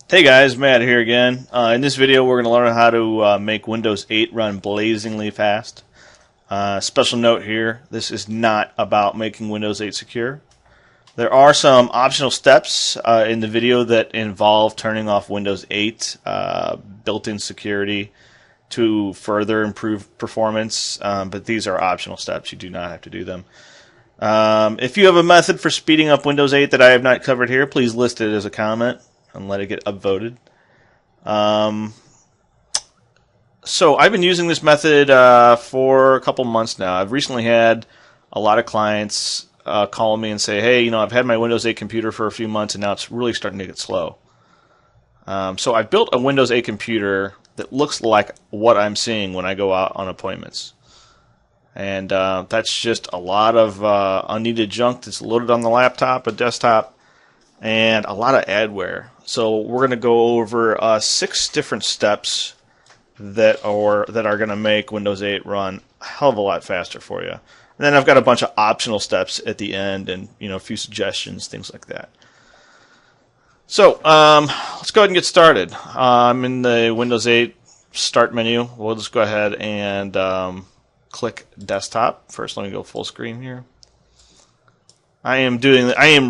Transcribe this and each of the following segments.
Hey guys, Matt here again. In this video, we're going to learn how to make Windows 8 run blazingly fast. Special note here, this is not about making Windows 8 secure. There are some optional steps in the video that involve turning off Windows 8 built-in security to further improve performance, but these are optional steps. You do not have to do them. If you have a method for speeding up Windows 8 that I have not covered here, please list it as a comment and let it get upvoted. So I've been using this method for a couple months now. I've recently had a lot of clients call me and say, hey, I've had my Windows 8 computer for a few months and now it's really starting to get slow. So I've built a Windows 8 computer that looks like what I'm seeing when I go out on appointments. And that's just a lot of unneeded junk that's loaded on the laptop, a desktop, and a lot of adware. So we're going to go over 6 different steps that are going to make Windows 8 run a hell of a lot faster for you. And then I've got a bunch of optional steps at the end, and a few suggestions, things like that. So let's go ahead and get started. I'm in the Windows 8 Start menu. We'll just go ahead and click Desktop. First, let me go full screen here. I am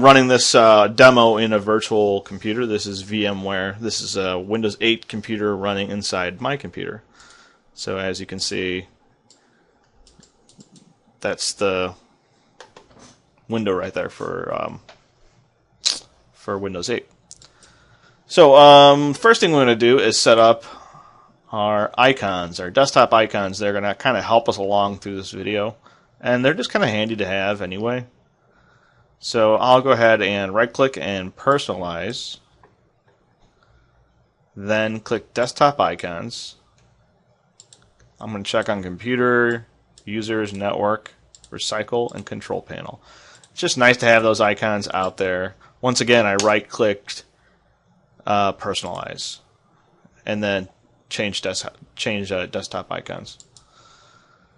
running this demo in a virtual computer. This is VMware. This is a Windows 8 computer running inside my computer. So as you can see, that's the window right there for Windows 8. So first thing we're going to do is set up our icons, our desktop icons. They're going to kind of help us along through this video, and they're just kind of handy to have anyway. So I'll go ahead and right-click and personalize, then click Desktop Icons. I'm going to check on Computer, Users, Network, Recycle, and Control Panel. It's just nice to have those icons out there. Once again, I right-clicked Personalize, and then change Desktop Icons.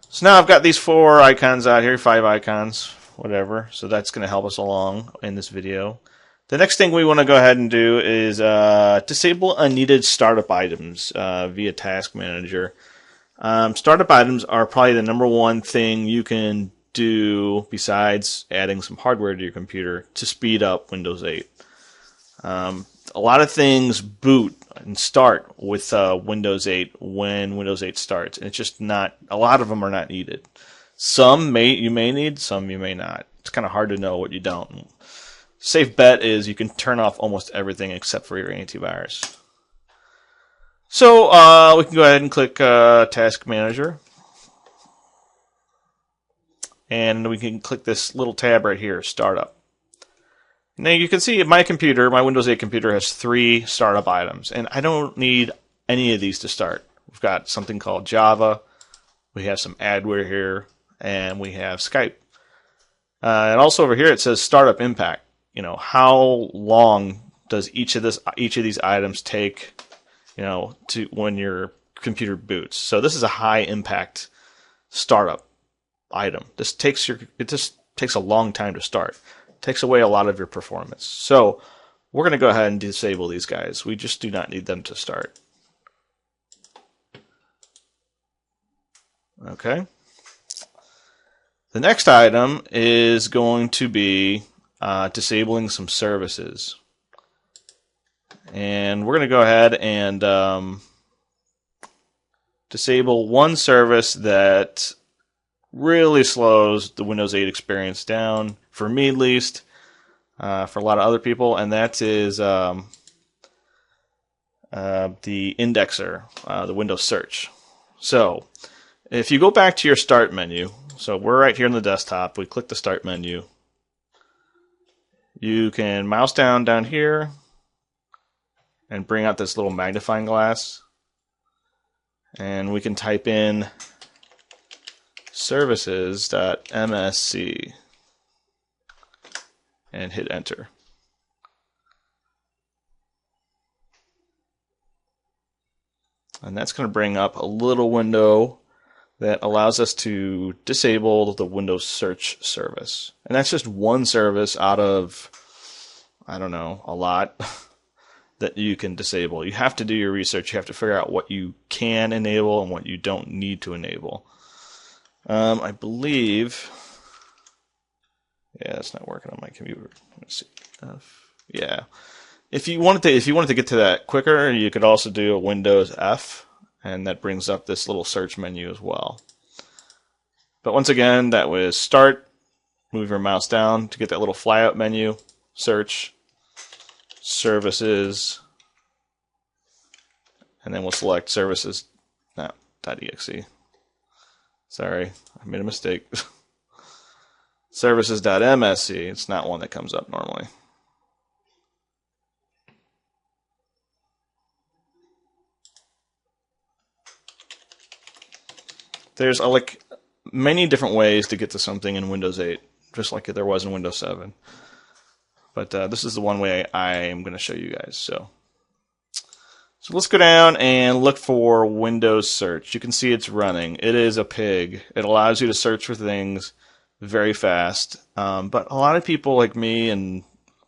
So now I've got these 4 icons out here, 5 icons. Whatever, so that's going to help us along in this video. The next thing we want to go ahead and do is disable unneeded startup items via Task Manager. Startup items are probably the number one thing you can do besides adding some hardware to your computer to speed up Windows 8. A lot of things boot and start with Windows 8 when Windows 8 starts, and it's just not, a lot of them are not needed. Some you may need, some you may not. It's kind of hard to know what you don't. Safe bet is you can turn off almost everything except for your antivirus. So we can go ahead and click Task Manager. And we can click this little tab right here, Startup. Now you can see my computer, my Windows 8 computer, has 3 startup items. And I don't need any of these to start. We've got something called Java. We have some adware here. And we have Skype. And also over here it says Startup Impact. How long does each of these items take, to when your computer boots? So this is a high impact startup item. It just takes a long time to start. It takes away a lot of your performance. So we're going to go ahead and disable these guys. We just do not need them to start. Okay. The next item is going to be disabling some services. And we're going to go ahead and disable one service that really slows the Windows 8 experience down, for me at least, for a lot of other people, and that is the indexer, the Windows search. So if you go back to your Start menu, so we're right here on the desktop. We click the Start menu. You can mouse down here and bring out this little magnifying glass. And we can type in services.msc and hit enter. And that's going to bring up a little window that allows us to disable the Windows Search service. And that's just one service out of, I don't know, a lot. that you can disable. You have to do your research. You have to figure out what you can enable and what you don't need to enable. I believe, yeah, it's not working on my computer. Let's see. Yeah, if you wanted to get to that quicker, you could also do a Windows F, and that brings up this little search menu as well. But once again, that was Start. Move your mouse down to get that little flyout menu. Search, Services, and then we'll select Services. No, .exe. Sorry, I made a mistake. Services.msc. It's not one that comes up normally. There's like many different ways to get to something in Windows 8, just like there was in Windows 7. But this is the one way I am going to show you guys. So let's go down and look for Windows Search. You can see it's running. It is a pig. It allows you to search for things very fast. But a lot of people like me and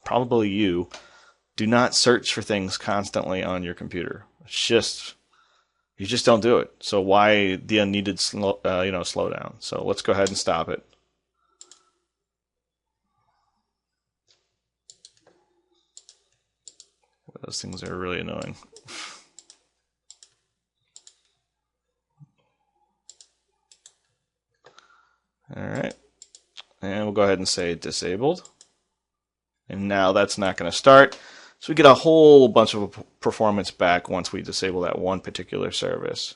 probably you do not search for things constantly on your computer. You just don't do it. So why the unneeded slowdown? So let's go ahead and stop it. Those things are really annoying. All right, and we'll go ahead and say disabled. And now that's not going to start. So we get a whole bunch of performance back once we disable that one particular service.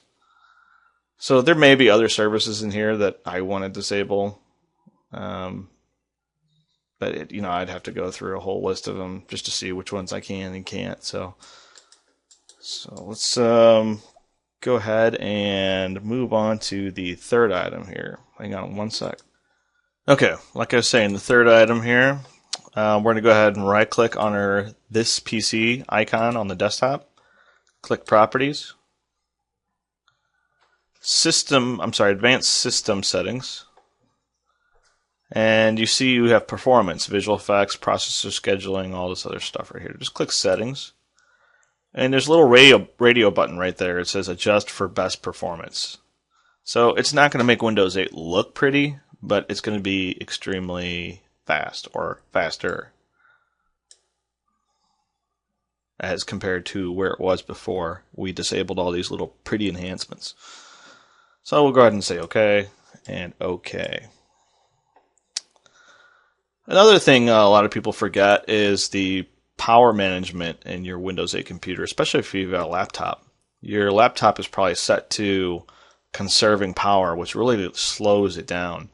So there may be other services in here that I want to disable. But I'd have to go through a whole list of them just to see which ones I can and can't. So let's go ahead and move on to the third item here. Hang on one sec. Okay, like I was saying, the third item here, we're going to go ahead and right-click on this PC icon on the desktop. Click Properties. Advanced System Settings. And you see you have Performance, Visual Effects, Processor Scheduling, all this other stuff right here. Just click Settings. And there's a little radio button right there. It says Adjust for Best Performance. So it's not going to make Windows 8 look pretty, but it's going to be extremely fast or faster as compared to where it was before we disabled all these little pretty enhancements. So we'll go ahead and say OK and OK. Another thing a lot of people forget is the power management in your Windows 8 computer, especially if you've got a laptop. Your laptop is probably set to conserving power, which really slows it down.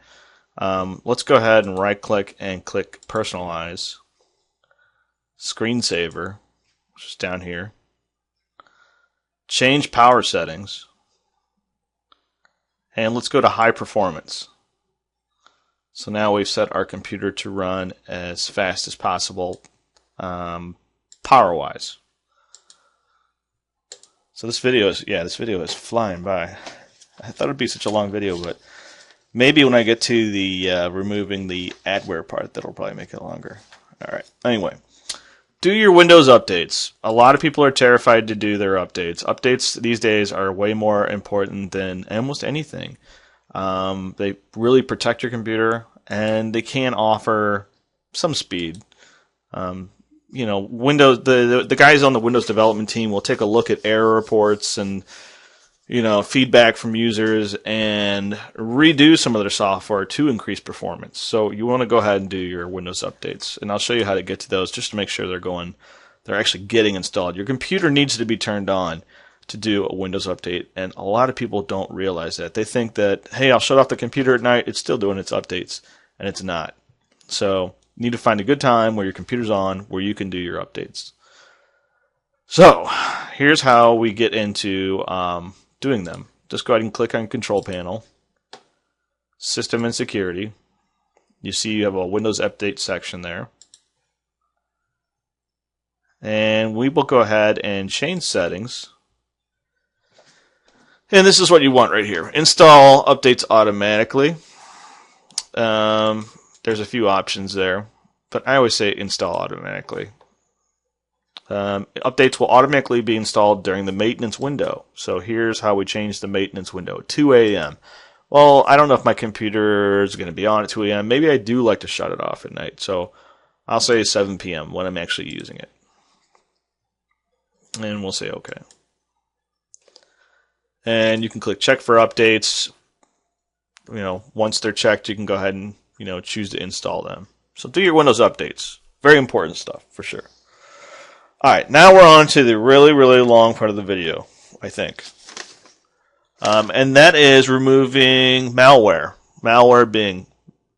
Let's go ahead and right-click and click Personalize. Screensaver, which is down here. Change power settings. And let's go to High Performance. So now we've set our computer to run as fast as possible, power-wise. So this video is flying by. I thought it'd be such a long video, but maybe when I get to the removing the adware part, that'll probably make it longer. All right. Anyway, do your Windows updates. A lot of people are terrified to do their updates. Updates these days are way more important than almost anything. They really protect your computer, and they can offer some speed. Windows the guys on the Windows development team will take a look at error reports and feedback from users and redo some of their software to increase performance. So you want to go ahead and do your Windows updates, and I'll show you how to get to those just to make sure they're actually getting installed. Your computer needs to be turned on to do a Windows update, and a lot of people don't realize that. They think that, hey, I'll shut off the computer at night, it's still doing its updates, and it's not. So you need to find a good time where your computer's on, where you can do your updates. So here's how we get into doing them. Just go ahead and click on Control Panel, System and Security. You see you have a Windows Update section there. And we will go ahead and change settings. And this is what you want right here. Install updates automatically. There's a few options there, but I always say install automatically. Updates will automatically be installed during the maintenance window. So here's how we change the maintenance window. 2 a.m. Well, I don't know if my computer is going to be on at 2 a.m. Maybe I do like to shut it off at night. So I'll say 7 p.m. when I'm actually using it. And we'll say OK. And you can click check for updates. Once they're checked, you can go ahead and choose to install them. So do your Windows updates. Very important stuff for sure. All right, now we're on to the really, really long part of the video, I think. And that is removing malware. Malware being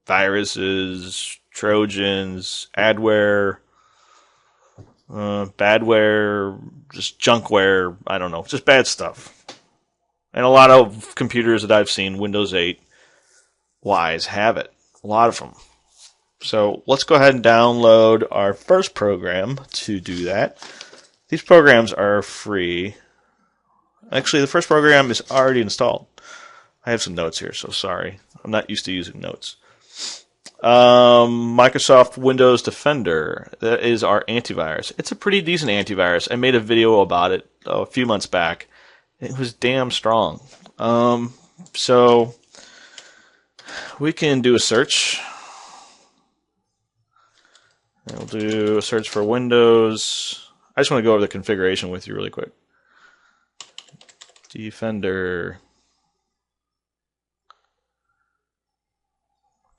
viruses, Trojans, adware, badware, just junkware, I don't know, just bad stuff. And a lot of computers that I've seen, Windows 8 Ys, have it. A lot of them. So let's go ahead and download our first program to do that. These programs are free. Actually, the first program is already installed. I have some notes here, so sorry. I'm not used to using notes. Microsoft Windows Defender. That is our antivirus. It's a pretty decent antivirus. I made a video about it a few months back. It was damn strong. So we can do a search. We'll do a search for Windows. I just want to go over the configuration with you really quick. Defender.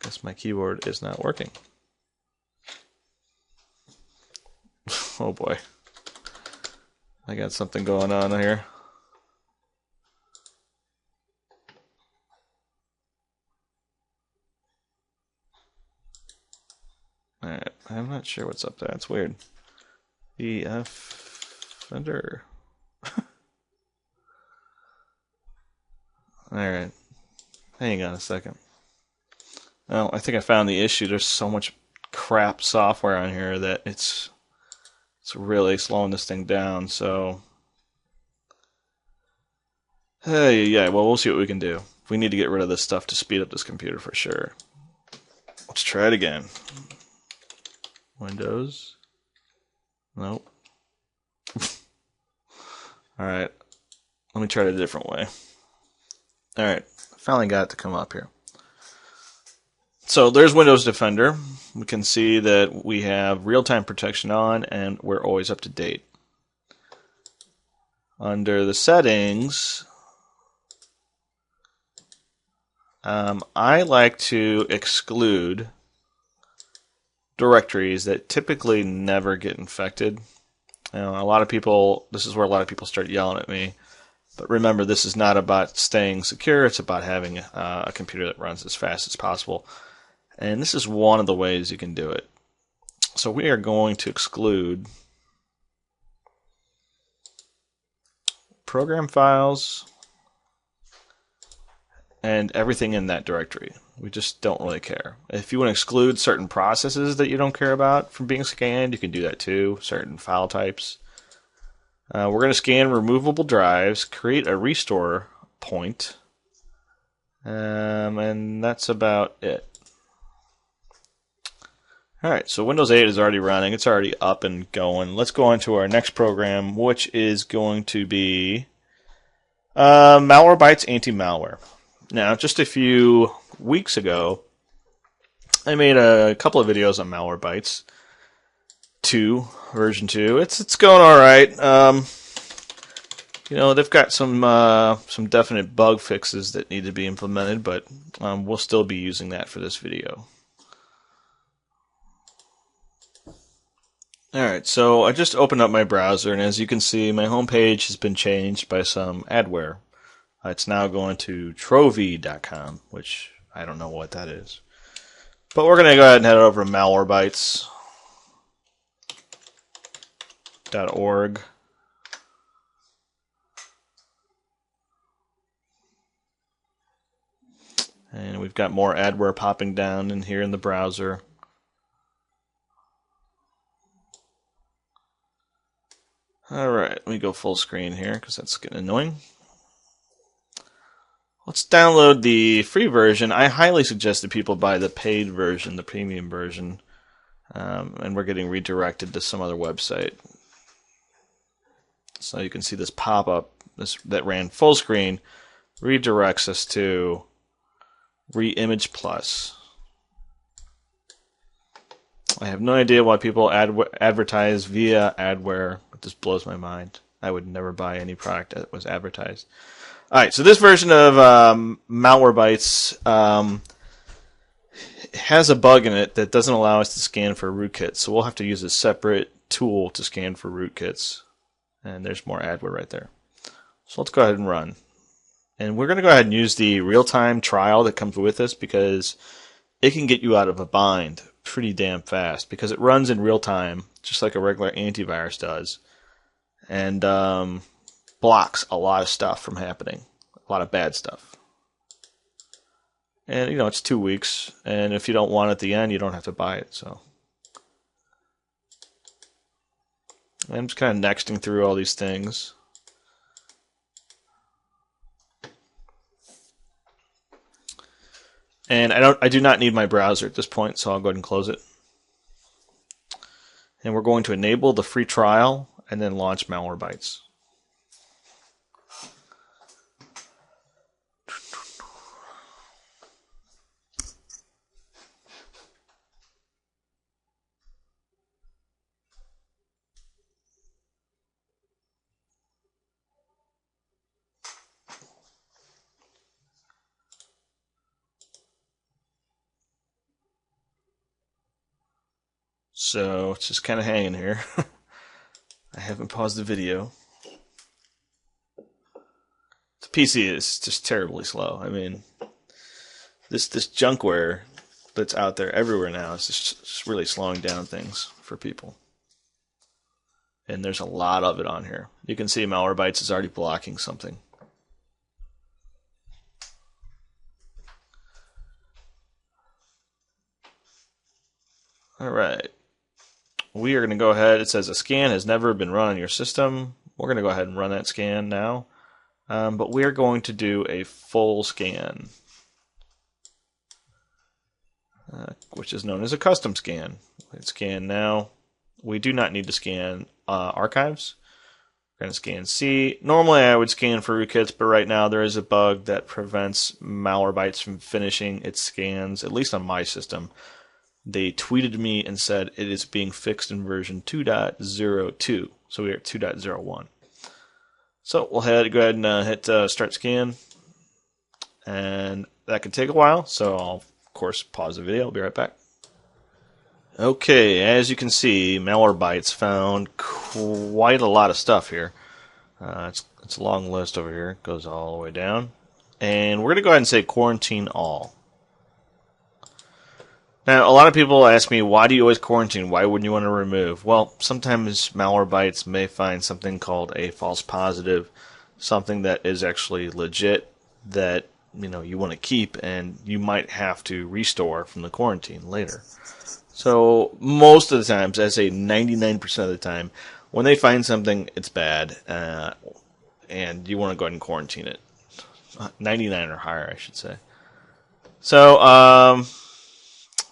Guess my keyboard is not working. Oh boy. I got something going on here. Alright, I'm not sure what's up there. It's weird. Defender. Alright. Hang on a second. Oh, I think I found the issue. There's so much crap software on here that it's really slowing this thing down, so hey, yeah, well, we'll see what we can do. We need to get rid of this stuff to speed up this computer for sure. Let's try it again. Windows. Nope. Alright. Let me try it a different way. Alright. Finally got it to come up here. So there's Windows Defender. We can see that we have real-time protection on and we're always up to date. Under the settings, I like to exclude directories that typically never get infected. A lot of people, this is where a lot of people start yelling at me. But remember, this is not about staying secure. It's about having a computer that runs as fast as possible. And this is one of the ways you can do it. So we are going to exclude program files and everything in that directory. We just don't really care. If you want to exclude certain processes that you don't care about from being scanned, you can do that too, certain file types. We're going to scan removable drives, create a restore point, and that's about it. Alright, so Windows 8 is already running. It's already up and going. Let's go on to our next program, which is going to be Malwarebytes Anti-Malware. Now, just a few weeks ago, I made a couple of videos on Malwarebytes 2, version 2. It's going all right. They've got some definite bug fixes that need to be implemented, but we'll still be using that for this video. Alright, so I just opened up my browser, and as you can see, my home page has been changed by some adware. It's now going to trovy.com, which I don't know what that is. But we're going to go ahead and head over to malwarebytes.org. And we've got more adware popping down in here in the browser. Alright, let me go full screen here because that's getting annoying. Let's download the free version. I highly suggest that people buy the paid version, the premium version, and we're getting redirected to some other website. So you can see this pop-up that ran full screen redirects us to Reimage Plus. I have no idea why people advertise via adware. It just blows my mind. I would never buy any product that was advertised. All right, so this version of Malwarebytes has a bug in it that doesn't allow us to scan for rootkits. So we'll have to use a separate tool to scan for rootkits. And there's more adware right there. So let's go ahead and run. And we're going to go ahead and use the real-time trial that comes with this because it can get you out of a bind pretty damn fast because it runs in real time, just like a regular antivirus does, and blocks a lot of stuff from happening, a lot of bad stuff. And it's 2 weeks, and if you don't want it at the end, you don't have to buy it. So I'm just kind of nexting through all these things. And I do not need my browser at this point, so I'll go ahead and close it. And we're going to enable the free trial and then launch Malwarebytes. So it's just kind of hanging here. I haven't paused the video. The PC is just terribly slow. I mean, this junkware that's out there everywhere now is just really slowing down things for people. And there's a lot of it on here. You can see Malwarebytes is already blocking something. All right. We are going to go ahead. It says a scan has never been run on your system. We're going to go ahead and run that scan now. But we are going to do a full scan, which is known as a custom scan. Let's scan now. We do not need to scan archives. We're going to scan C. Normally I would scan for rootkits, but right now there is a bug that prevents Malwarebytes from finishing its scans, at least on my system. They tweeted me and said it is being fixed in version 2.02. So we are at 2.01. So we'll go ahead and hit start scan. And that could take a while, so I'll, of course, pause the video. I'll be right back. Okay, as you can see, Malwarebytes found quite a lot of stuff here. It's a long list over here. It goes all the way down. And we're going to go ahead and say quarantine all. Now, a lot of people ask me, why do you always quarantine? Why wouldn't you want to remove? Well, sometimes Malwarebytes may find something called a false positive, something that is actually legit that you want to keep, and you might have to restore from the quarantine later. So most of the times, I say 99% of the time, when they find something, it's bad, and you want to go ahead and quarantine it. 99 or higher, I should say. So,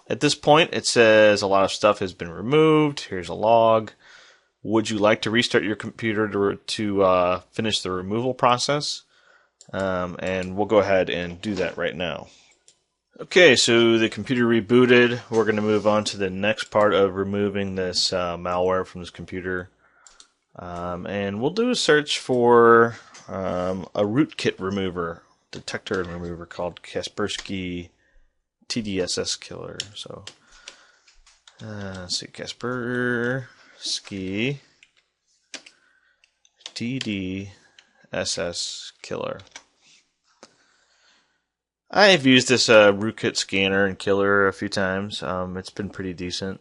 at this point, it says a lot of stuff has been removed. Here's a log. Would you like to restart your computer to finish the removal process? And we'll go ahead and do that right now. Okay, so the computer rebooted. We're going to move on to the next part of removing this malware from this computer. And we'll do a search for a rootkit remover, detector remover called Kaspersky TDSS killer. So let's see, Kaspersky TDSS killer. I've used this rootkit scanner and killer a few times. It's been pretty decent.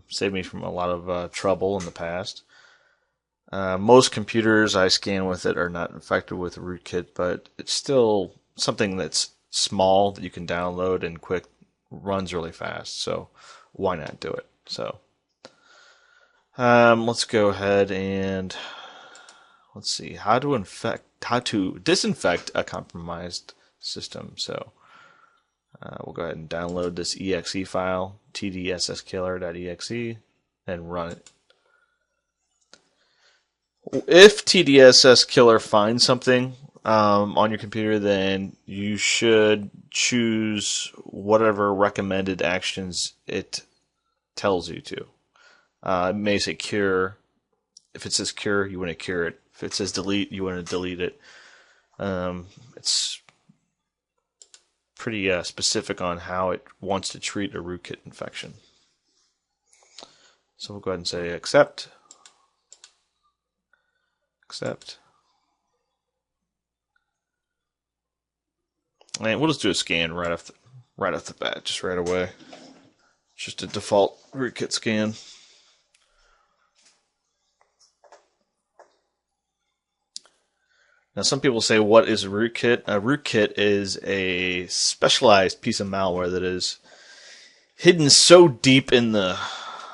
Saved me from a lot of trouble in the past. Most computers I scan with it are not infected with rootkit, but it's still something that's small that you can download and quick, runs really fast, so why not do it? So let's go ahead and let's see how to disinfect a compromised system. So we'll go ahead and download this exe file, tdsskiller.exe, and run it. If TDSS Killer finds something on your computer, then you should choose whatever recommended actions it tells you to. It may say cure. If it says cure, you want to cure it. If it says delete, you want to delete it. It's pretty specific on how it wants to treat a rootkit infection. So we'll go ahead and say accept. Accept. And we'll just do a scan right off the bat, just right away. Just a default rootkit scan. Now, some people say, what is a rootkit? A rootkit is a specialized piece of malware that is hidden so deep in the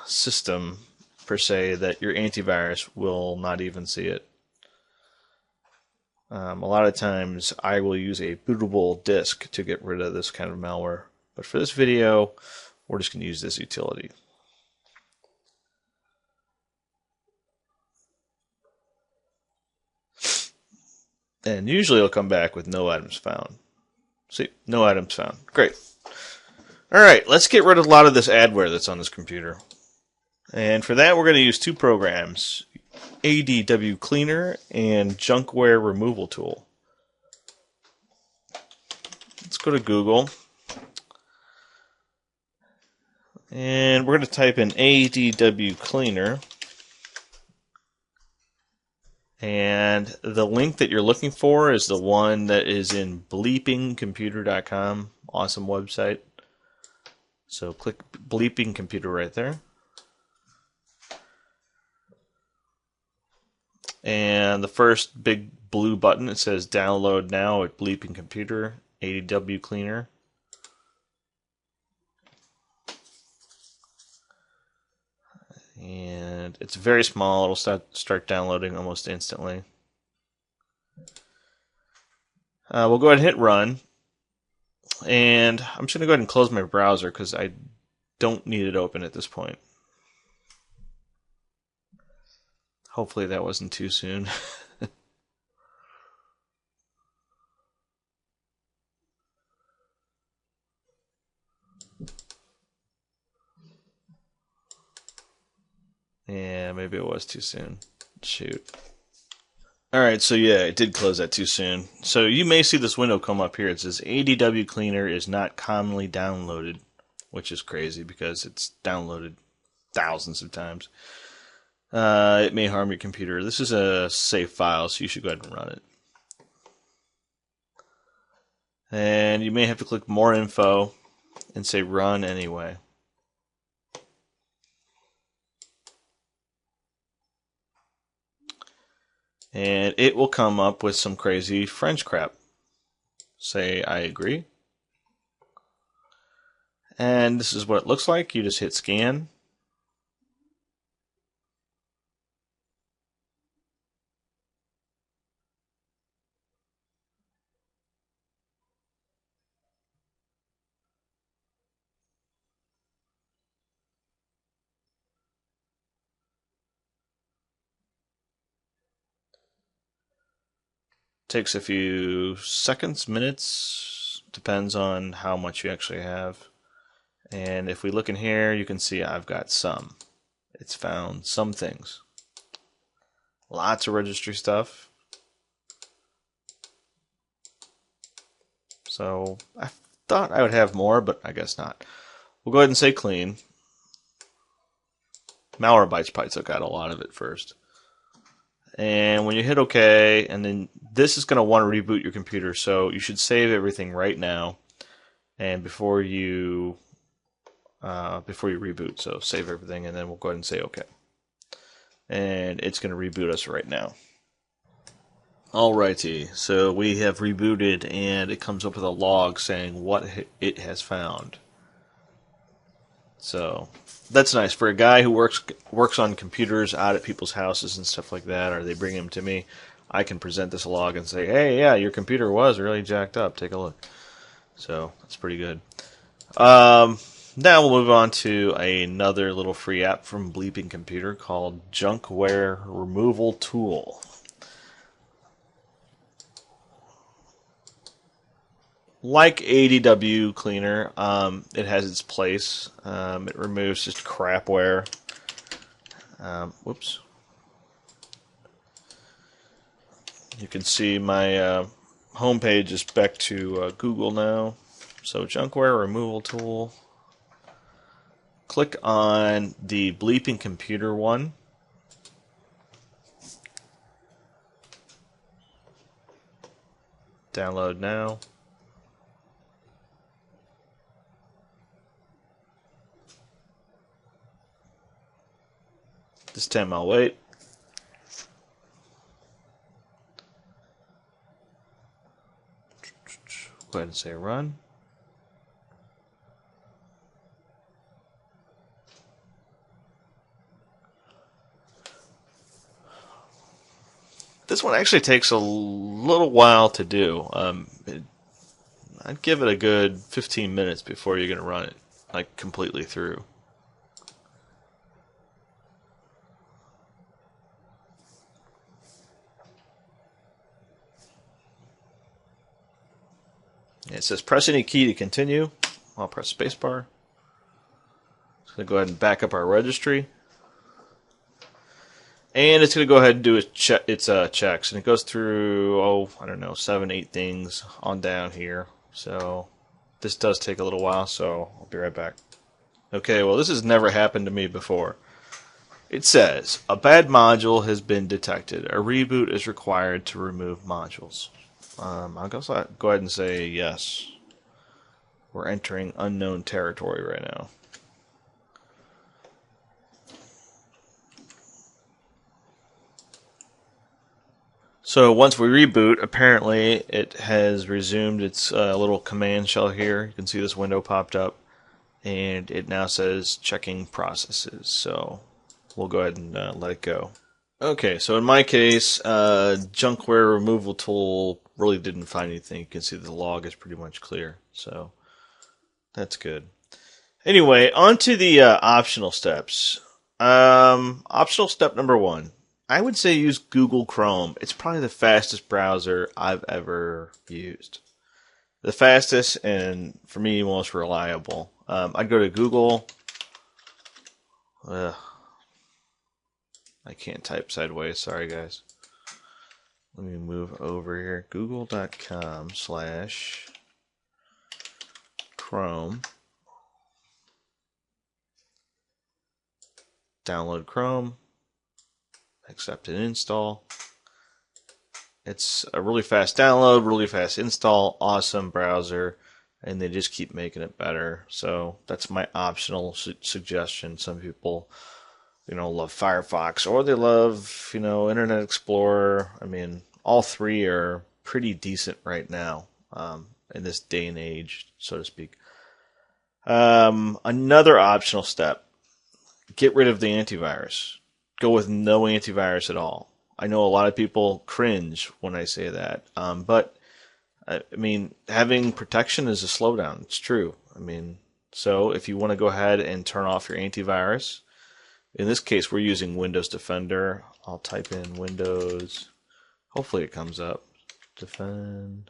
system, per se, that your antivirus will not even see it. A lot of times, I will use a bootable disk to get rid of this kind of malware. But for this video, we're just going to use this utility. And usually it'll come back with no items found. See, no items found. Great. Alright, let's get rid of a lot of this adware that's on this computer. And for that, we're going to use two programs, ADW Cleaner and Junkware Removal Tool. Let's go to Google. And we're going to type in ADW Cleaner. And the link that you're looking for is the one that is in bleepingcomputer.com. Awesome website. So click Bleeping Computer right there. And the first big blue button, it says download now at Bleeping Computer, ADW Cleaner. And it's very small. It'll start downloading almost instantly. We'll go ahead and hit run. And I'm just going to go ahead and close my browser because I don't need it open at this point. Hopefully that wasn't too soon. Yeah, maybe it was too soon. Shoot. Alright, so yeah, it did close that too soon. So you may see this window come up here. It says ADW Cleaner is not commonly downloaded, which is crazy because it's downloaded thousands of times. It may harm your computer. This is a safe file, so you should go ahead and run it. And you may have to click More Info and say Run Anyway. And it will come up with some crazy French crap. Say, I agree. And this is what it looks like. You just hit scan. Takes a few seconds, minutes, depends on how much you actually have. And if we look in here, you can see I've got some. It's found some things. Lots of registry stuff. So I thought I would have more, but I guess not. We'll go ahead and say clean. Malwarebytes probably took out a lot of it first. And when you hit OK, and then this is going to want to reboot your computer, so you should save everything right now, and before you reboot. So save everything, and then we'll go ahead and say OK. And it's going to reboot us right now. Alrighty, so we have rebooted, and it comes up with a log saying what it has found. So that's nice for a guy who works on computers out at people's houses and stuff like that, or they bring them to me. I can present this log and say, hey, yeah, your computer was really jacked up. Take a look. So that's pretty good. Now we'll move on to another little free app from Bleeping Computer called Junkware Removal Tool. Like ADW Cleaner, it has its place. It removes just crapware. Whoops. You can see my homepage is back to Google now. So Junkware Removal Tool. Click on the Bleeping Computer one. Download now. This time I'll wait. Go ahead and say run. This one actually takes a little while to do. I'd give it a good 15 minutes before you're going to run it, like completely through. It says press any key to continue. I'll press spacebar. It's going to go ahead and back up our registry. And it's going to go ahead and do its checks. And it goes through, I don't know, 7, 8 things on down here. So this does take a little while, so I'll be right back. Okay, well, this has never happened to me before. It says, a bad module has been detected. A reboot is required to remove modules. I'll go ahead and say yes. We're entering unknown territory right now. So once we reboot, apparently it has resumed its little command shell here. You can see this window popped up, and it now says checking processes. So we'll go ahead and let it go. Okay, so in my case, Junkware Removal Tool really didn't find anything. You can see the log is pretty much clear, so that's good. Anyway, on to the optional steps. Optional step number 1. I would say use Google Chrome. It's probably the fastest browser I've ever used. The fastest and, for me, most reliable. I'd go to Google. I can't type sideways. Sorry, guys. Let me move over here. Google.com/Chrome. Download Chrome. Accept and install. It's a really fast download, really fast install, awesome browser, and they just keep making it better. So that's my optional suggestion. Some people, love Firefox, or they love, Internet Explorer. I mean, all three are pretty decent right now in this day and age, so to speak. Another optional step: get rid of the antivirus. Go with no antivirus at all. I know a lot of people cringe when I say that, but I mean, having protection is a slowdown. It's true. I mean, so if you want to go ahead and turn off your antivirus, in this case, we're using Windows Defender. I'll type in Windows. Hopefully, it comes up. Defend.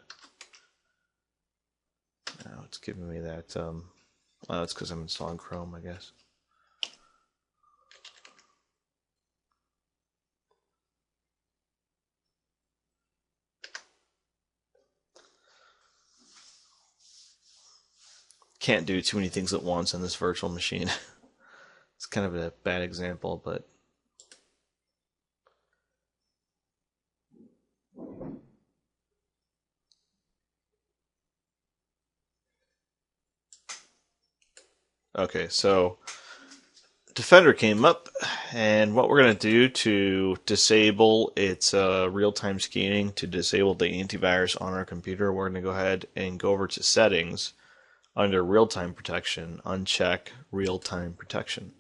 Oh, it's giving me that. It's because I'm installing Chrome, I guess. Can't do too many things at once on this virtual machine. It's kind of a bad example, but okay, so Defender came up, and what we're going to do to disable its real-time scanning, to disable the antivirus on our computer, we're going to go ahead and go over to Settings. Under real-time protection, uncheck real-time protection.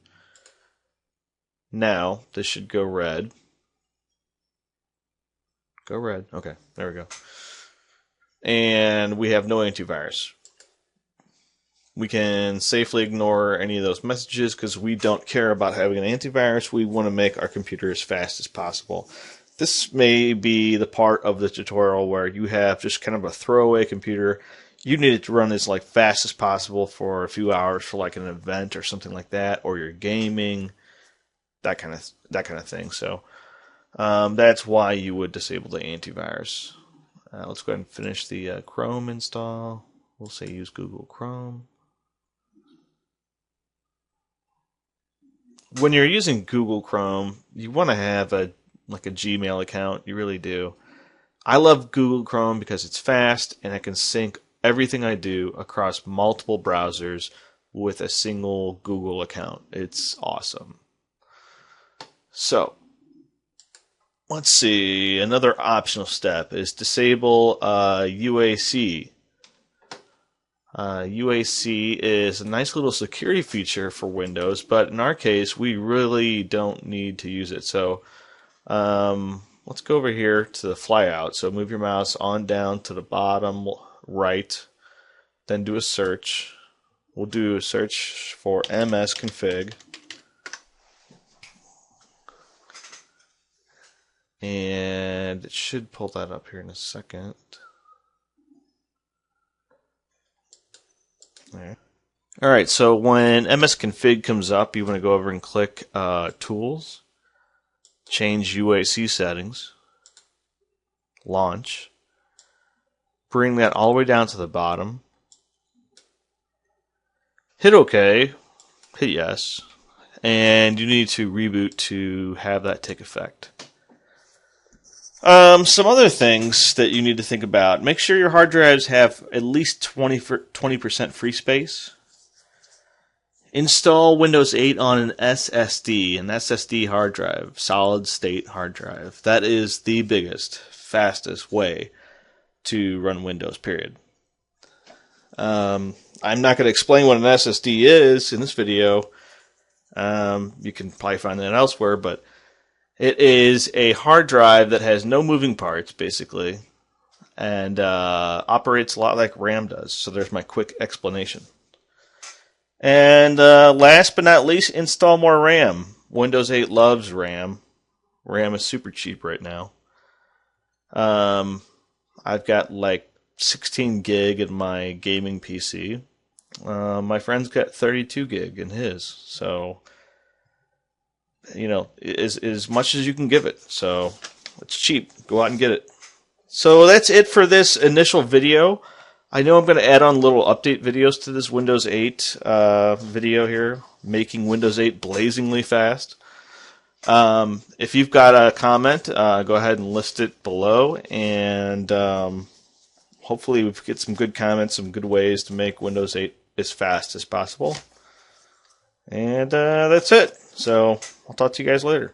Now, this should go red. Go red. Okay, there we go. And we have no antivirus. We can safely ignore any of those messages because we don't care about having an antivirus. We want to make our computer as fast as possible. This may be the part of the tutorial where you have just kind of a throwaway computer. You need it to run as fast as possible for a few hours for an event or something like that, or you're gaming, that kind of thing. So that's why you would disable the antivirus. Let's go ahead and finish the Chrome install. We'll say use Google Chrome. When you're using Google Chrome, you want to have a Gmail account. You really do. I love Google Chrome because it's fast and I can sync everything I do across multiple browsers with a single Google account. It's awesome. So, let's see. Another optional step is disable UAC. UAC is a nice little security feature for Windows, but in our case, we really don't need to use it. So let's go over here to the flyout. So move your mouse on down to the bottom right, then do a search. We'll do a search for msconfig. And it should pull that up here in a second. Alright, so when msconfig comes up, you want to go over and click Tools, change UAC settings, Launch, bring that all the way down to the bottom, hit OK, hit Yes, and you need to reboot to have that take effect. Some other things that you need to think about. Make sure your hard drives have at least 20% free space. Install Windows 8 on an SSD hard drive, solid state hard drive. That is the biggest, fastest way to run Windows, period. I'm not going to explain what an SSD is in this video. You can probably find that elsewhere, but it is a hard drive that has no moving parts, basically, and operates a lot like RAM does. So there's my quick explanation. And last but not least, install more RAM. Windows 8 loves RAM. RAM is super cheap right now. I've got 16 gig in my gaming PC. My friend's got 32 gig in his. So, as much as you can give it. So, it's cheap. Go out and get it. So that's it for this initial video. I know I'm going to add on little update videos to this Windows 8 video here, making Windows 8 blazingly fast. If you've got a comment, go ahead and list it below, and hopefully we get some good comments, some good ways to make Windows 8 as fast as possible. And that's it. So I'll talk to you guys later.